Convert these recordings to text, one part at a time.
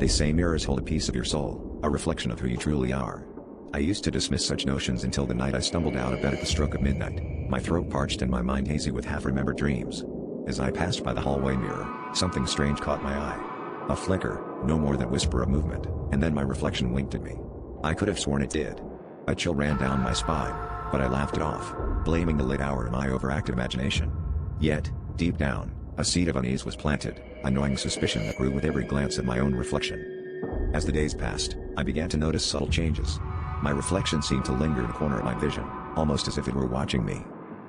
They say mirrors hold a piece of your soul, a reflection of who you truly are. I used to dismiss such notions until the night I stumbled out of bed at the stroke of midnight, my throat parched and my mind hazy with half-remembered dreams. As I passed by the hallway mirror, something strange caught my eye. A flicker, no more than whisper of movement, and then my reflection winked at me. I could have sworn it did. A chill ran down my spine, but I laughed it off, blaming the late hour and my overactive imagination. Yet, deep down, a seed of unease was planted, a gnawing suspicion that grew with every glance at my own reflection. As the days passed, I began to notice subtle changes. My reflection seemed to linger in a corner of my vision, almost as if it were watching me.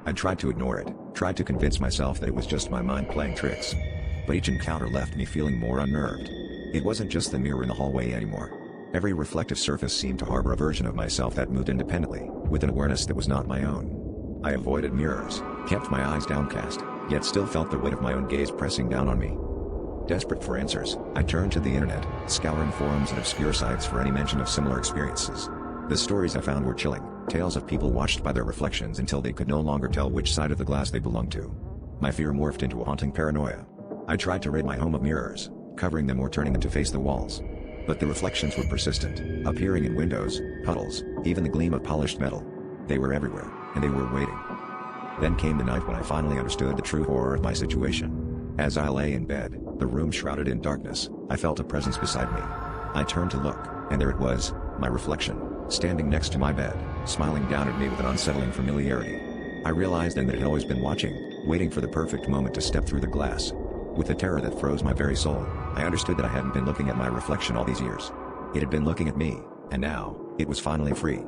I tried to ignore it, tried to convince myself that it was just my mind playing tricks. But each encounter left me feeling more unnerved. It wasn't just the mirror in the hallway anymore. Every reflective surface seemed to harbor a version of myself that moved independently, with an awareness that was not my own. I avoided mirrors, kept my eyes downcast, yet still felt the weight of my own gaze pressing down on me. Desperate for answers, I turned to the internet, scouring forums and obscure sites for any mention of similar experiences. The stories I found were chilling, tales of people watched by their reflections until they could no longer tell which side of the glass they belonged to. My fear morphed into a haunting paranoia. I tried to rid my home of mirrors, covering them or turning them to face the walls. But the reflections were persistent, appearing in windows, puddles, even the gleam of polished metal. They were everywhere, and they were waiting. Then came the night when I finally understood the true horror of my situation. As I lay in bed, the room shrouded in darkness, I felt a presence beside me. I turned to look, and there it was, my reflection, standing next to my bed, smiling down at me with an unsettling familiarity. I realized then that it had always been watching, waiting for the perfect moment to step through the glass. With a terror that froze my very soul, I understood that I hadn't been looking at my reflection all these years. It had been looking at me, and now, it was finally free.